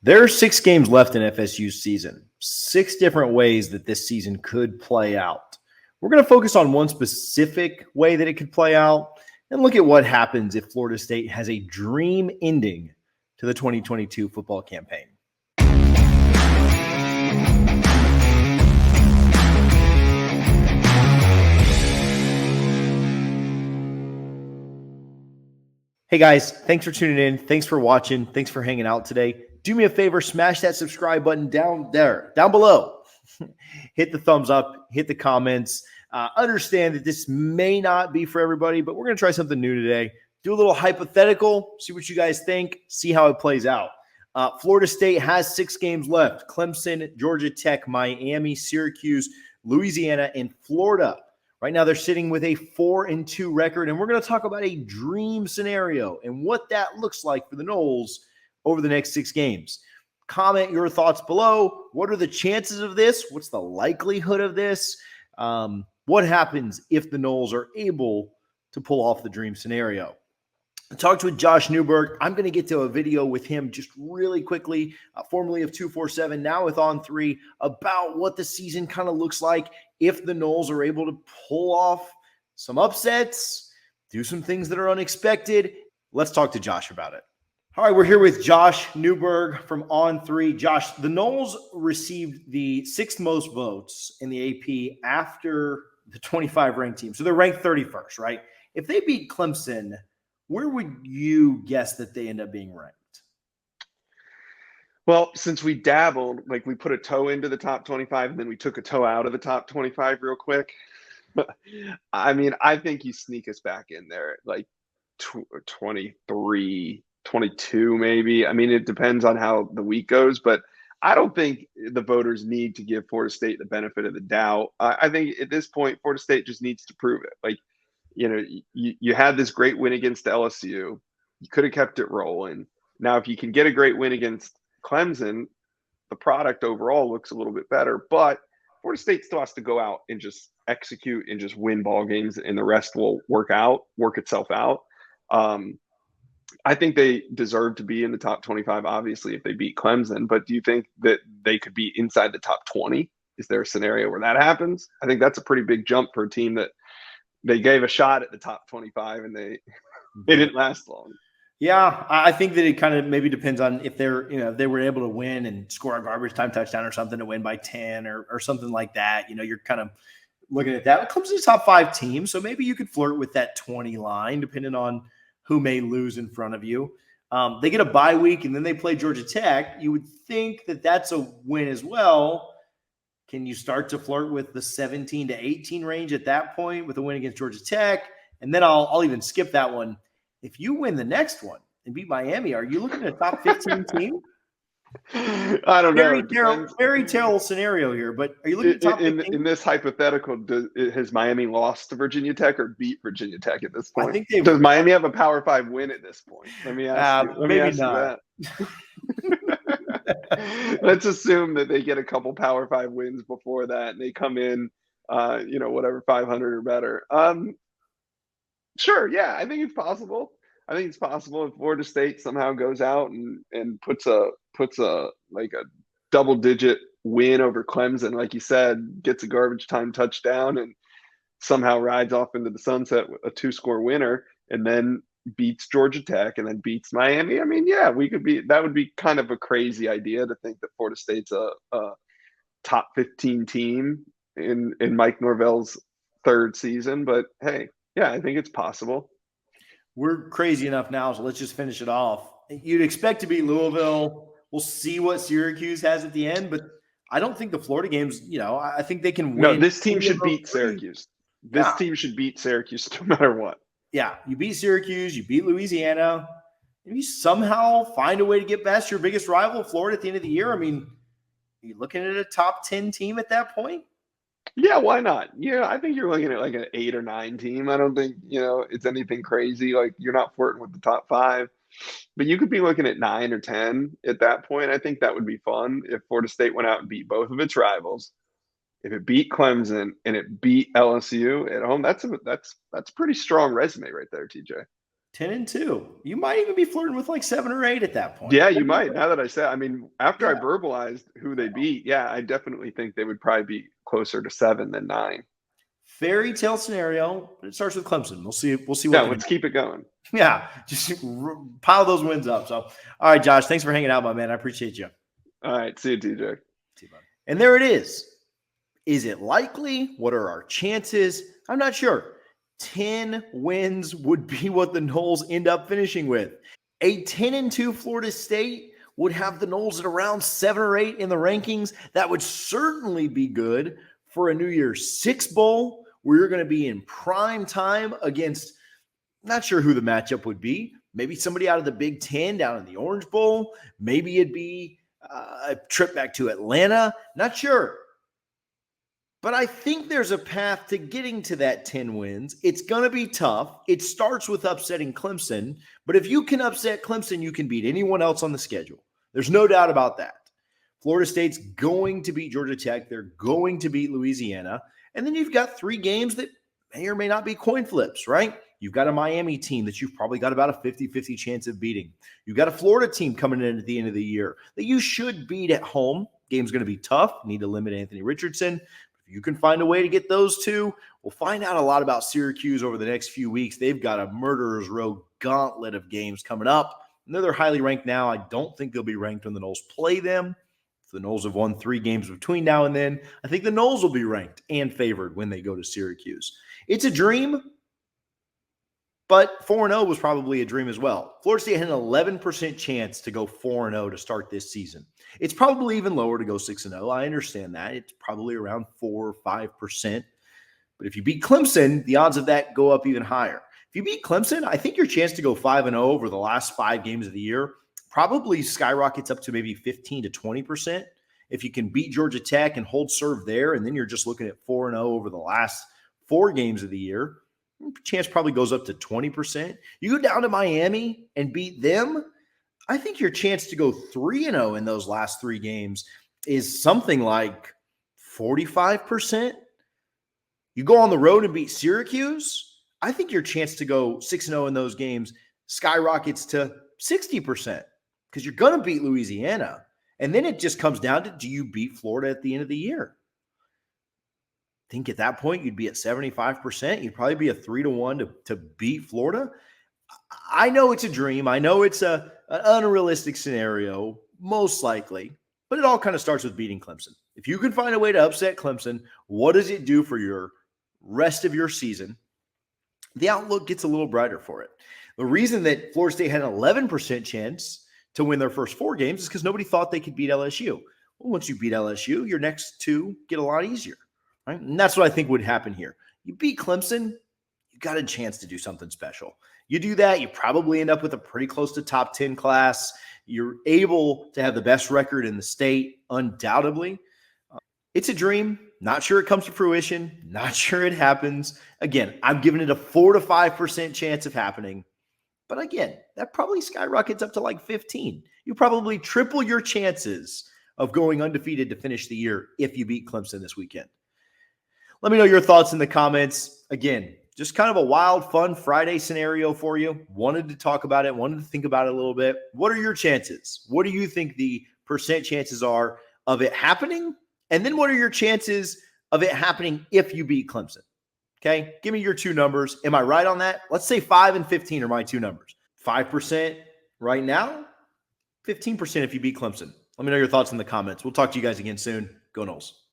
There are 6 games left in FSU's season, 6 different ways that this season could play out. We're going to focus on one specific way that it could play out and look at what happens if Florida State has a dream ending to the 2022 football campaign. Hey guys, thanks for tuning in. Thanks for watching. Thanks for hanging out today. Do me a favor, smash that subscribe button down below. Hit the thumbs up, hit the comments. Understand that this may not be for everybody, but we're going to try something new today. Do a little hypothetical, see what you guys think, see how it plays out. Florida State has 6 games left. Clemson, Georgia Tech, Miami, Syracuse, Louisiana, and Florida. Right now, they're sitting with a 4-2 record, and we're going to talk about a dream scenario and what that looks like for the Noles over the next 6 games. Comment your thoughts below. What are the chances of this? What's the likelihood of this? What happens if the Noles are able to pull off the dream scenario? I talked with Josh Newberg. I'm going to get to a video with him just really quickly, formerly of 247, now with On 3, about what the season kind of looks like if the Noles are able to pull off some upsets, do some things that are unexpected. Let's talk to Josh about it. All right, we're here with Josh Newberg from On 3. Josh, the Noles received the 6th most votes in the AP after the 25 ranked team. So they're ranked 31st, right? If they beat Clemson, where would you guess that they end up being ranked? Well, since we dabbled, like we put a toe into the top 25 and then we took a toe out of the top 25 real quick. I mean, I think you sneak us back in there, like 23, 22 maybe. I mean, it depends on how the week goes, but I don't think the voters need to give Florida State the benefit of the doubt. I think at this point, Florida State just needs to prove it. Like, you know, you had this great win against LSU. You could have kept it rolling. Now, if you can get a great win against Clemson, the product overall looks a little bit better. But Florida State still has to go out and just execute and just win ball games, and the rest will work itself out. I think they deserve to be in the top 25, obviously, if they beat Clemson. But do you think that they could be inside the top 20? Is there a scenario where that happens? I think that's a pretty big jump for a team that they gave a shot at the top 25 and they didn't last long. Yeah, I think that it kind of maybe depends on if they're, if they were able to win and score a garbage time touchdown or something to win by 10 or something like that. You're kind of looking at that. It comes to the top 5 teams, so maybe you could flirt with that 20 line depending on who may lose in front of you. They get a bye week and then they play Georgia Tech. You would think that that's a win as well. Can you start to flirt with the 17 to 18 range at that point with a win against Georgia Tech? And then I'll even skip that one. If you win the next one and beat Miami, are you looking at a top 15 team? I don't know. Very terrible scenario here, but are you looking at top 15? In this hypothetical, has Miami lost to Virginia Tech or beat Virginia Tech at this point? I think does Miami have a Power 5 win at this point? Let me ask you. Maybe not. Let's assume that they get a couple Power 5 wins before that and they come in, whatever, 500 or better. Sure, yeah, I think it's possible. I think it's possible if Florida State somehow goes out and puts a like a double-digit win over Clemson, like you said, gets a garbage time touchdown and somehow rides off into the sunset with a 2-score winner, and then beats Georgia Tech and then beats Miami. I mean, yeah, that would be kind of a crazy idea to think that Florida State's a top 15 team in Mike Norvell's 3rd season. But hey, yeah, I think it's possible. We're crazy enough now, so let's just finish it off. You'd expect to beat Louisville. We'll see what Syracuse has at the end, but I don't think the Florida games, I think they can win. No, this team should beat Syracuse. This team should beat Syracuse no matter what. Yeah, you beat Syracuse, you beat Louisiana, and you somehow find a way to get past your biggest rival, Florida, at the end of the year. I mean, are you looking at a top 10 team at that point? Yeah, why not? Yeah, I think you're looking at like an 8 or 9 team. I don't think, it's anything crazy. Like, you're not flirting with the top 5. But you could be looking at 9 or 10 at that point. I think that would be fun if Florida State went out and beat both of its rivals. If it beat Clemson and it beat LSU at home, that's a pretty strong resume right there, TJ. 10-2. You might even be flirting with like 7 or 8 at that point. Yeah, you might. Now that I said, I mean, after I Yeah. verbalized who they beat, yeah, I definitely think they would probably be closer to 7 than 9. Fairy tale scenario, but it starts with Clemson. We'll see. We'll see Yeah, what. let's keep it going. Yeah, just pile those wins up. So, all right, Josh, thanks for hanging out, my man. I appreciate you. All right, see you, TJ. See you, bud. And there it is. Is it likely? What are our chances? I'm not sure. 10 wins would be what the Noles end up finishing with. A 10-2 Florida State would have the Noles at around 7 or 8 in the rankings. That would certainly be good for a New Year's Six Bowl where you're going to be in prime time against, not sure who the matchup would be. Maybe somebody out of the Big Ten down in the Orange Bowl. Maybe it'd be a trip back to Atlanta. Not sure. But I think there's a path to getting to that 10 wins. It's going to be tough. It starts with upsetting Clemson. But if you can upset Clemson, you can beat anyone else on the schedule. There's no doubt about that. Florida State's going to beat Georgia Tech. They're going to beat Louisiana. And then you've got 3 games that may or may not be coin flips, right? You've got a Miami team that you've probably got about a 50-50 chance of beating. You've got a Florida team coming in at the end of the year that you should beat at home. Game's going to be tough. You need to limit Anthony Richardson. If you can find a way to get those 2, we'll find out a lot about Syracuse over the next few weeks. They've got a murderer's row gauntlet of games coming up. I know they're highly ranked now. I don't think they'll be ranked when the Noles play them. If the Noles have won 3 games between now and then, I think the Noles will be ranked and favored when they go to Syracuse. It's a dream, but 4-0 was probably a dream as well. Florida State had an 11% chance to go 4-0 to start this season. It's probably even lower to go 6-0. I understand that. It's probably around 4 or 5%. But if you beat Clemson, the odds of that go up even higher. If you beat Clemson, I think your chance to go 5-0 over the last 5 games of the year probably skyrockets up to maybe 15 to 20%. If you can beat Georgia Tech and hold serve there, and then you're just looking at 4-0 over the last 4 games of the year, chance probably goes up to 20%. You go down to Miami and beat them, I think your chance to go 3-0 in those last 3 games is something like 45%. You go on the road and beat Syracuse, I think your chance to go 6-0 in those games skyrockets to 60% because you're going to beat Louisiana. And then it just comes down to, do you beat Florida at the end of the year? I think at that point you'd be at 75%. You'd probably be a 3-1 to beat Florida. I know it's a dream. I know it's an unrealistic scenario, most likely, but it all kind of starts with beating Clemson. If you can find a way to upset Clemson, what does it do for your rest of your season? The outlook gets a little brighter for it. The reason that Florida State had an 11% chance to win their first 4 games is because nobody thought they could beat LSU. Well, once you beat LSU, your next 2 get a lot easier. Right? And that's what I think would happen here. You beat Clemson, you got a chance to do something special. You do that, you probably end up with a pretty close to top 10 class. You're able to have the best record in the state, undoubtedly. It's a dream. Not sure it comes to fruition. Not sure it happens. Again, I'm giving it a 4 to 5% chance of happening. But again, that probably skyrockets up to like 15. You probably triple your chances of going undefeated to finish the year if you beat Clemson this weekend. Let me know your thoughts in the comments. Again, just kind of a wild, fun Friday scenario for you. Wanted to talk about it. Wanted to think about it a little bit. What are your chances? What do you think the percent chances are of it happening? And then what are your chances of it happening if you beat Clemson? Okay, give me your 2 numbers. Am I right on that? Let's say 5 and 15 are my 2 numbers. 5% right now, 15% if you beat Clemson. Let me know your thoughts in the comments. We'll talk to you guys again soon. Go Noles.